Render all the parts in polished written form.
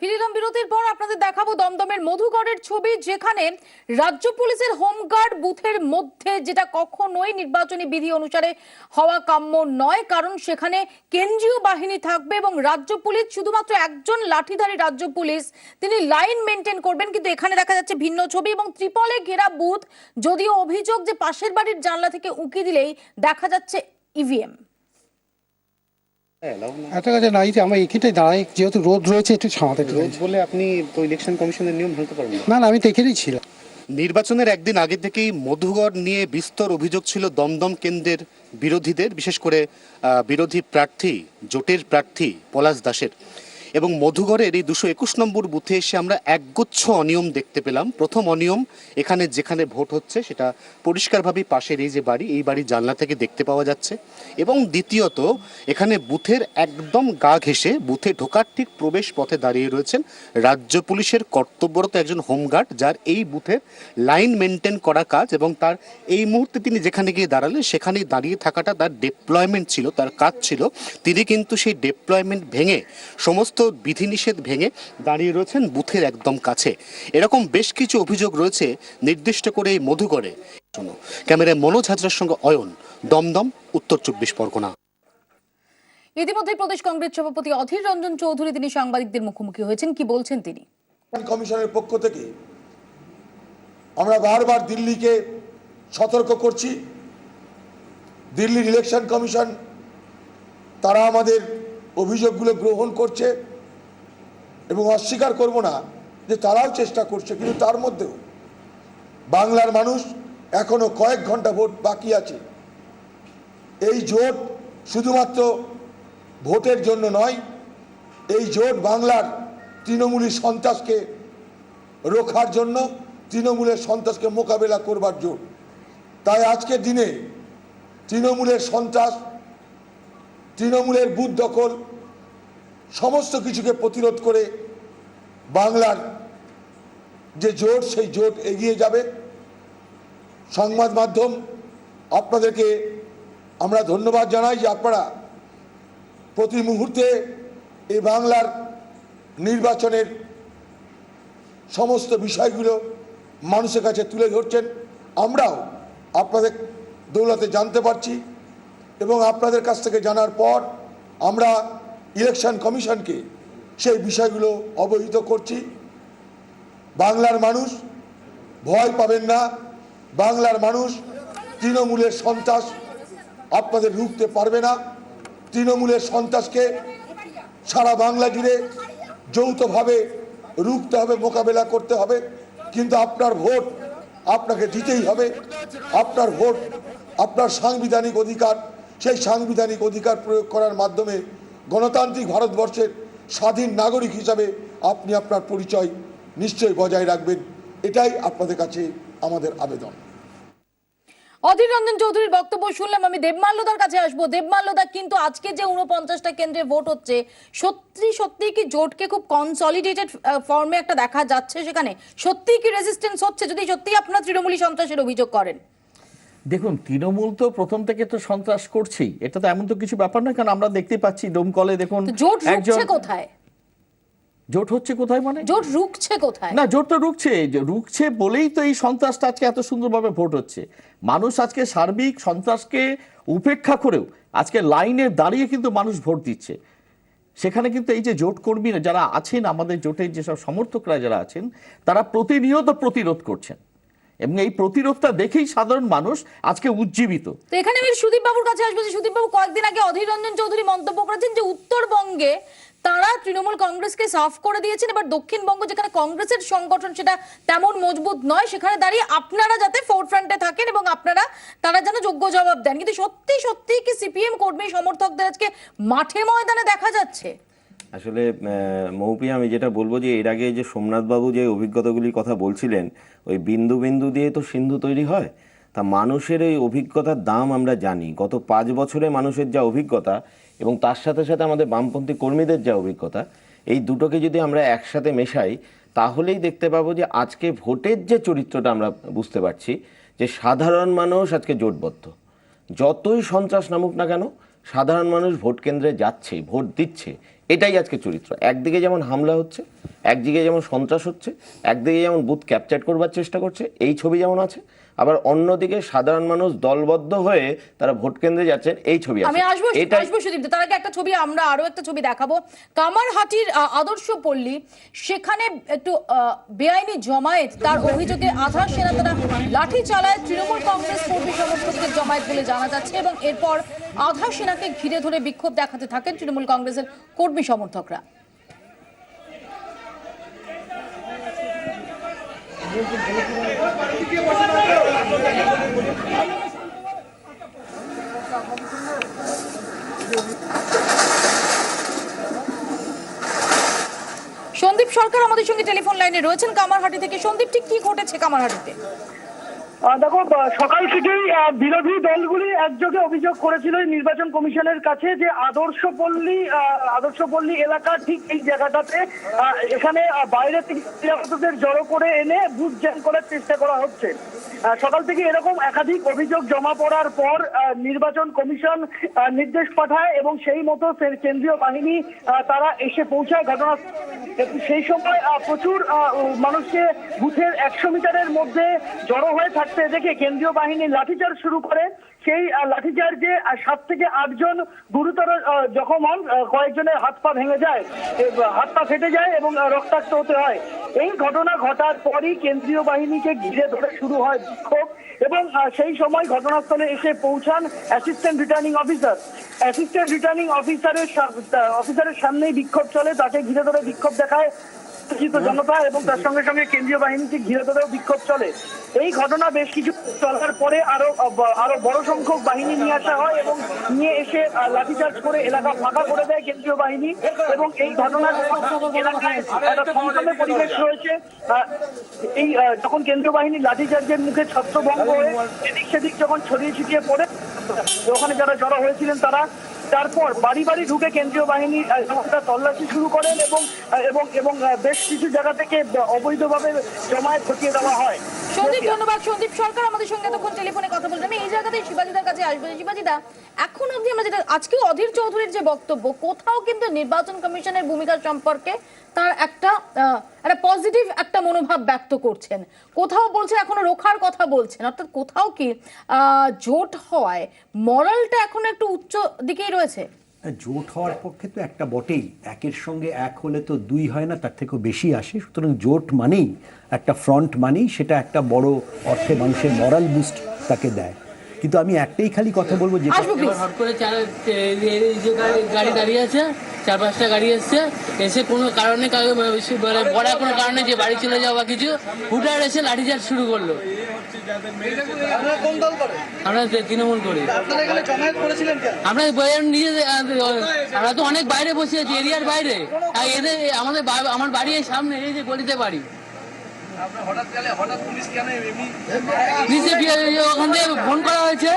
ফিরিলাম বিরতির পর আপনাদের দেখাবো দমদমের মধুগড়ের ছবি, যেখানে রাজ্য পুলিশের হোমগার্ড বুথের মধ্যে, যেটা কখনোই নির্বাচনী বিধি অনুসারে হওয়া কাম্য নয়, কারণ সেখানে কেন্দ্রীয় বাহিনী থাকবে এবং রাজ্য পুলিশ শুধুমাত্র একজন লাঠিধারী রাজ্য পুলিশ, তিনি লাইন মেনটেন করবেন। কিন্তু এখানে দেখা যাচ্ছে ভিন্ন ছবি এবং ত্রিপলে ঘেরা বুথ। যদিও অভিযোগ যে পাশের বাড়ির জানলা থেকে উঁকি দিলেই দেখা যাচ্ছে ইভিএম। এত কাছে নাই যে আমরা এখানটায় দাঁড়াই, যেহেতু রোদ রয়েছে একটু ছামাতে রোদ বলে আপনি তো ইলেকশন কমিশনের নিয়ম ভাঙতে পারবেন না। না, আমি তো এখানেই ছিলাম। নির্বাচনের একদিন আগে থেকেই মধুগড় নিয়ে বিস্তর অভিযোগ ছিল দমদম কেন্দ্রের বিরোধীদের, বিশেষ করে বিরোধী প্রার্থী জোটের প্রার্থী পলাশ দাসের। এবং মধুগড়ের এই 221 নম্বর বুথে এসে আমরা একগুচ্ছ অনিয়ম দেখতে পেলাম। প্রথম অনিয়ম, এখানে যেখানে ভোট হচ্ছে সেটা পরিষ্কারভাবে পাশের এই যে বাড়ি, এই বাড়ির জানলা থেকে দেখতে পাওয়া যাচ্ছে। এবং দ্বিতীয়ত, এখানে বুথের একদম গা ঘেঁষে বুথে ঢোকার ঠিক প্রবেশ পথে দাঁড়িয়ে রয়েছেন রাজ্য পুলিশের কর্তব্যরত একজন হোমগার্ড, যার এই বুথের লাইন মেনটেন করা কাজ। এবং তার এই মুহূর্তে তিনি যেখানে গিয়ে দাঁড়ালেন সেখানেই দাঁড়িয়ে থাকাটা তার ডেপ্লয়মেন্ট ছিল, তার কাজ ছিল। তিনি কিন্তু সেই ডেপ্লয়মেন্ট ভেঙে, সমস্ত বিধিনিষেধ ভেঙে দাঁড়িয়ে রয়েছেন বুথের একদম কাছে। এরকম বেশ কিছু অভিযোগ রয়েছে নির্দিষ্ট করে এই মধুগড়ে। ক্যামেরায় মনোজ হাজরার সঙ্গে অয়ন, দমদম, উত্তর 24 পরগনা। ইতিমধ্যে প্রদেশ কংগ্রেস সভাপতি অধীর রঞ্জন চৌধুরী তিনি সাংবাদিকদের মুখোমুখি হয়েছেন। কি বলছেন তিনি? কমিশনের পক্ষ থেকে আমরা বারবার দিল্লিকে সতর্ক করছি। দিল্লির ইলেকশন কমিশন তারা আমাদের অভিযোগগুলো গ্রহণ করছে এবং অস্বীকার করব না যে তারাও চেষ্টা করছে, কিন্তু তার মধ্যেও বাংলার মানুষ এখনো কয়েক ঘন্টা ভোট বাকি আছে। এই জোট শুধুমাত্র ভোটের জন্য নয়, এই জোট বাংলার তৃণমূলী সন্ত্রাসকে রোখার জন্য, তৃণমূলের সন্ত্রাসকে মোকাবেলা করবার জোট। তাই আজকের দিনে তৃণমূলের সন্ত্রাস, তৃণমূলের বুথ দখল, সমস্ত কিছুকে প্রতিরোধ করে বাংলার যে জোট, সেই জোট এগিয়ে যাবে। সংবাদ মাধ্যম আপনাদেরকে আমরা ধন্যবাদ জানাই যে আপনারা প্রতি মুহূর্তে এই বাংলার নির্বাচনের সমস্ত বিষয়গুলো মানুষের কাছে তুলে ধরছেন। আমরাও আপনাদের দৌলতে জানতে পারছি এবং আপনাদের কাছ থেকে জানার পর আমরা ইলেকশন কমিশনকে সেই বিষয়গুলো অবহিত করছি। বাংলার মানুষ ভয় পাবেন না। বাংলার মানুষ তৃণমূলের সন্ত্রাস আপনাদের রুখতে পারবে না। তৃণমূলের সন্ত্রাসকে সারা বাংলা জুড়ে যৌথভাবে রুখতে হবে, মোকাবেলা করতে হবে। কিন্তু আপনার ভোট আপনাকে দিতেই হবে। আপনার ভোট আপনার সাংবিধানিক অধিকার। সেই সাংবিধানিক অধিকার প্রয়োগ করার মাধ্যমে গণতান্ত্রিক ভারতবর্ষের স্বাধীন নাগরিক হিসাবে আপনি আপনার পরিচয় নিশ্চয়ই বজায় রাখবেন। এটাই আপনাদের কাছে আমাদের আবেদন। অধীর রঞ্জন চৌধুরীর বক্তব্য শুনলাম। আমি দেবমাল্যদার কাছে আসবো। দেবমাল্যদা, কিন্তু আজকে যে 49টা কেন্দ্রে ভোট হচ্ছে, সত্যি কি জোটকে খুব কনসলিডেটেড ফর্মে একটা দেখা যাচ্ছে? সেখানে সত্যি কি রেজিস্ট্যান্স হচ্ছে, যদি সত্যি আপনারা তৃণমূলী সন্ত্রাসের অভিযোগ করেন? দেখুন, তৃণমূল তো প্রথম থেকে তো সন্ত্রাস করছেই, এটা তো এমন তো কিছু ব্যাপার না। কারণ আমরা দেখতে পাচ্ছি ডোমকলে দেখুন জোট রুখছে কোথায়? জোট হচ্ছে কোথায় মানে জোট রুখছে কোথায়? না, জোট তো রুখছে বলেই তো এই সন্ত্রাসটা আজকে এত সুন্দরভাবে ভোট হচ্ছে। মানুষ আজকে সার্বিক সন্ত্রাসকে উপেক্ষা করেও আজকে লাইনে দাঁড়িয়ে কিন্তু মানুষ ভোট দিচ্ছে। সেখানে কিন্তু এই যে জোট কর্মীরা যারা আছেন, আমাদের জোটের যেসব সমর্থকরা যারা আছেন, তারা প্রতিনিয়ত প্রতিরোধ করছেন এবং এই প্রতিরোধটা দেখেই সাধারণ মানুষ আজকে উজ্জীবিত। তো এখানে আমি সুদীপ বাবুর কাছে আসবো। সুদীপ বাবু, কয়েকদিন আগে অধীর রঞ্জন চৌধুরী মন্তব্য করেছেন যে উত্তরবঙ্গে তারা তৃণমূল কংগ্রেসকে সাফ করে দিয়েছেন, এবার দক্ষিণবঙ্গ যেখানে কংগ্রেসের সংগঠন সেটা তেমন মজবুত নয়, সেখানে দাঁড়িয়ে আপনারা যাতে ফোরফ্রন্টে থাকেন এবং তারা যেন যোগ্য জবাব দেন। কিন্তু সত্যি কি সিপিএম কর্মী সমর্থকদের আজকে মাঠে ময়দানে দেখা যাচ্ছে? আসলে মৌপি, আমি যেটা বলবো যে এর আগে যে সোমনাথবাবু যে অভিজ্ঞতাগুলির কথা বলছিলেন, ওই বিন্দু বিন্দু দিয়ে তো সিন্ধু তৈরি হয়। তা মানুষের এই অভিজ্ঞতার দাম আমরা জানি। গত 5 বছরে মানুষের যা অভিজ্ঞতা এবং তার সাথে সাথে আমাদের বামপন্থী কর্মীদের যা অভিজ্ঞতা, এই দুটোকে যদি আমরা একসাথে মেশাই তাহলেই দেখতে পাবো যে আজকে ভোটের যে চরিত্রটা আমরা বুঝতে পারছি যে সাধারণ মানুষ আজকে জোটবদ্ধ। যতই সন্ত্রাস নামুক না কেন, সাধারণ মানুষ ভোট কেন্দ্রে যাচ্ছে, ভোট দিচ্ছে, এটাই আজকে চরিত্র। একদিকে যেমন হামলা হচ্ছে, একদিকে যেমন সন্ত্রাস হচ্ছে, একদিকে যেমন বুথ ক্যাপচার করবার চেষ্টা করছে, এই ছবি যেমন আছে, আবার অন্যদিকে সাধারণ মানুষ দলবদ্ধ হয়ে তারা ভোট কেন্দ্রে যাচ্ছেন, এই ছবি আছে। আমি আসবো সুদীপ, তার আগে একটা ছবি, আমরা আরো একটা ছবি দেখাবো। কামারহাটির আদর্শ পল্লী, সেখানে একটু বেআইনি জমায়েত, তার অভিযোগে আধার সেনা তারা লাঠি চালায় তৃণমূল কংগ্রেস কর্মী সমর্থকদের জমায়েত বলে জানা যাচ্ছে, এবং এরপর আধার সেনাকে ঘিরে ধরে বিক্ষোভ দেখাতে থাকেন তৃণমূল কংগ্রেসের কর্মী সমর্থকরা। সন্দীপ সরকার আমাদের সঙ্গে টেলিফোন লাইনে রয়েছেন কামারহাটি থেকে। সন্দীপ, ঠিক কি ঘটেছে কামারহাটিতে? দেখো, সকাল থেকেই বিরোধী দলগুলি একযোগে অভিযোগ করেছিল নির্বাচন কমিশনের কাছে যে আদর্শপল্লী এলাকা, ঠিক এই জায়গাটাতে এখানে বাইরে থেকে নিরাপত্তাদের জড়ো করে এনে বুথ জ্যাম করার চেষ্টা করা হচ্ছে। সকাল থেকে এরকম একাধিক অভিযোগ জমা পড়ার পর নির্বাচন কমিশন নির্দেশ পাঠায় এবং সেই মতো কেন্দ্রীয় বাহিনী তারা এসে পৌঁছায় ঘটনা। সেই সময় প্রচুর মানুষকে বুথের 100 মিটারের মধ্যে জড়ো হয়ে থাকতে দেখে কেন্দ্রীয় বাহিনী লাঠিচার্জ শুরু করে। সেই লাঠিচার্জে 7 থেকে 8 জন গুরুতর জখম হন, কয়েকজনের হাত পা ভেঙে যায়, হাত পা ফেটে যায় এবং রক্তাক্ত হতে হয়। এই ঘটনা ঘটার পরই কেন্দ্রীয় বাহিনীকে ঘিরে ধরে শুরু হয় বিক্ষোভ, এবং সেই সময় ঘটনাস্থলে এসে পৌঁছান assistant returning officer. Assistant returning অফিসারের সামনেই বিক্ষোভ চলে, তাকে ঘিরে ধরে বিক্ষোভ দেখায় জনতা এবং তার সঙ্গে সঙ্গে কেন্দ্রীয় বাহিনীকে ঘিরে ধরেও বিক্ষোভ চলে। এই ঘটনা বেশ কিছু চলার পরে আরো বড় সংখ্যক বাহিনী নিয়ে আসা হয় এবং নিয়ে এসে লাঠিচার্জ করে এলাকা ফাঁকা করে দেয় কেন্দ্রীয় বাহিনী, এবং এই ঘটনার এলাকায় একটা থমথমে পরিবেশ রয়েছে। এই যখন কেন্দ্রীয় বাহিনী লাঠিচার্জের মুখে ছত্রভঙ্গ হয়ে এদিক সেদিক যখন ছড়িয়ে ছিটিয়ে পড়ে, ওখানে যারা জড়ো হয়েছিলেন তারা তারপর বাড়ি বাড়ি ঢুকে কেন্দ্রীয় বাহিনী তল্লাশি শুরু করেন এবং এবং এবং বেশ কিছু জায়গা থেকে অবৈধভাবে জমায়েত ঘটিয়ে দেওয়া হয়। সন্দীপ, ধন্যবাদ। সন্দীপ সরকার আমাদের সঙ্গে তখন টেলিফোনে কথা বললেন। আমি এই জায়গাতে শিবাজিদার কাছে আসবো। শিবাজিদা, এখন অবধি আমরা যেটা আজকে অধীর চৌধুরীর যে বক্তব্য, কোথাও কিন্তু নির্বাচন কমিশনের ভূমিকা সম্পর্কে তার একটা পজিটিভ একটা মনোভাব ব্যক্ত করছেন, কোথাও বলছেন এখনো রোখার কথা বলছেন, অর্থাৎ কোথাও কি জোট হওয়ায় মরালটা এখন একটু উচ্চ দিকেই রয়েছে। জোট হওয়ার পক্ষে তো একটা বটেই, একের সঙ্গে এক হলে তো দুই হয় না, তার থেকেও বেশি আসে। সুতরাং জোট মানেই একটা ফ্রন্ট মানেই সেটা একটা বড় অর্থে মানুষের মরাল বুস্ট তাকে দেয়। কিন্তু আমি একটাই খালি কথা বলবো, যে হট করে গাড়ি দাঁড়িয়ে আছে, 4-5টা গাড়ি এসছে, এসে কোনো কারণে বড় কোনো কারণে যে বাড়ি চলে যাওয়া কিছু হুটার এসে লাঠিচার্জ শুরু করলো। আমরা তৃণমূল করি, আমরা নিজেদের, আমরা তো অনেক বাইরে বসে আছি, এরিয়ার বাইরে। এদের আমার বাড়ি এই সামনে, এই যে গলিতে বাড়ি। ওখান থেকে ফোন করা হয়েছে,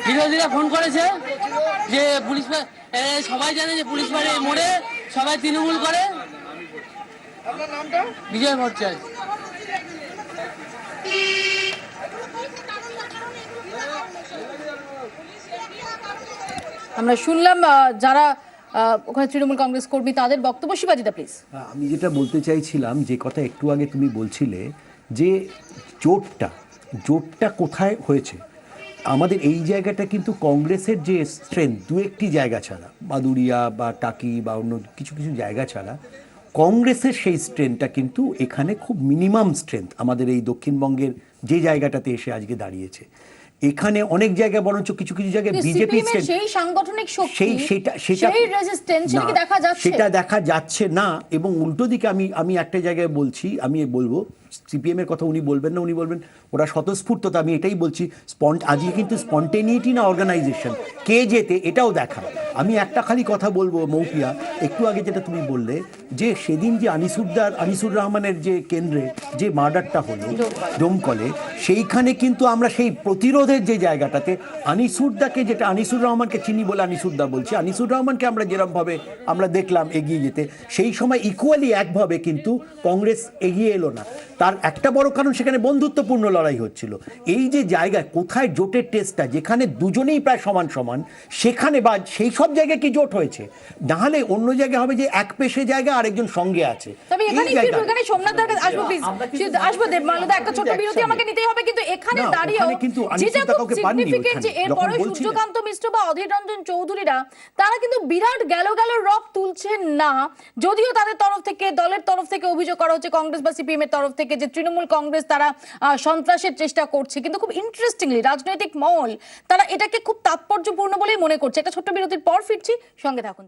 বিরোধীরা ফোন করেছে যে পুলিশ, সবাই জানে যে পুলিশ বাড়ি মোড়ে সবাই তৃণমূল করে। বিজয় ভট্টাচার্য। আমরা শুনলাম যারা ওখানে তৃণমূল কংগ্রেস কর্মী তাদের বক্তব্য। শিবাজিদা প্লিজ। আমি যেটা বলতে চাইছিলাম, যে কথা একটু আগে তুমি বলছিলে যে জোটটা কোথায় হয়েছে, আমাদের এই জায়গাটা কিন্তু কংগ্রেসের যে স্ট্রেংথ, দু একটি জায়গা ছাড়া, বাদুড়িয়া বা টাকি বা অন্য কিছু কিছু জায়গা ছাড়া, কংগ্রেসের সেই স্ট্রেংথটা কিন্তু এখানে খুব মিনিমাম স্ট্রেংথ আমাদের এই দক্ষিণবঙ্গের যে জায়গাটাতে এসে আজকে দাঁড়িয়েছে। এখানে অনেক জায়গায় বরঞ্চ কিছু কিছু জায়গায় বিজেপি সেই সাংগঠনিক শক্তি, সেটা সেই রেজিস্ট্যান্স সেটা কি দেখা যাচ্ছে? সেটা দেখা যাচ্ছে না। এবং উল্টো দিকে আমি একটা জায়গায় বলছি, আমি বলবো সিপিএম এর কথা উনি বলবেন না, উনি বলবেন ওরা স্বতঃস্ফূর্ততা। আমি এটাই বলছি, আজকে কিন্তু স্পন্টেনিটি না অর্গানাইজেশন, কে যেতে এটাও দেখা। আমি একটা খালি কথা বলবো মৌপিয়া, একটু আগে যেটা তুমি বললে যে সেদিন যে আনিসুর রহমানের যে কেন্দ্রে যে মার্ডারটা হলো ডোমকলে, সেইখানে কিন্তু আমরা সেই প্রতিরোধের যে জায়গাটাতে আনিসুর রহমানকে চিনি বলে আনিসুরদা বলছি, আনিসুর রহমানকে আমরা যেরকমভাবে আমরা দেখলাম এগিয়ে যেতে, সেই সময় ইকুয়ালি একভাবে কিন্তু কংগ্রেস এগিয়ে এলো না। তার একটা বড় কারণ সেখানে বন্ধুত্বপূর্ণ লড়াই হচ্ছিল। এই যে জায়গায় কোথায় জোটের টেস্টটা, যেখানে দুজনেই প্রায় সমান সমান, সেখানে বা সেই সব জায়গায় কি জোট হয়েছে, নাহলে অন্য জায়গায় হবে যে এক পেশে জায়গা আরেকজন সঙ্গে আছে। তবে এই এখানে জায়গায়- এখানে সোমনাথ দার কাছে আসবো প্লিজ, আসবো মালদা, একটা ছোট্ট বিরতি আমাকে নিতেই হবে, কিন্তু এখানে না, দাঁড়িয়েও ওখানে কিন্তু যেটা অনিশ্চিততা খুব কাউকে পাননি সিগনিফিকেন্ট যে ওখানে, এরপরে যখন বলছিলেন। সূর্যকান্ত মিশ্র বা অধীর রঞ্জন চৌধুরীরা তারা কিন্তু বিরাট গেল রব তুলছেন না, যদিও তাদের তরফ থেকে, দলের তরফ থেকে অভিযোগ করা হচ্ছে, কংগ্রেস বা সিপিএম এর তরফ থেকে, যে তৃণমূল কংগ্রেস তারা সন্ত্রাসের চেষ্টা করছে, কিন্তু খুব ইন্টারেস্টিংলি রাজনৈতিক মহল তারা এটাকে খুব তাৎপর্যপূর্ণ বলেই মনে করছে। একটা ছোট্ট বিরতির পর ফিরছি, সঙ্গে থাকুন।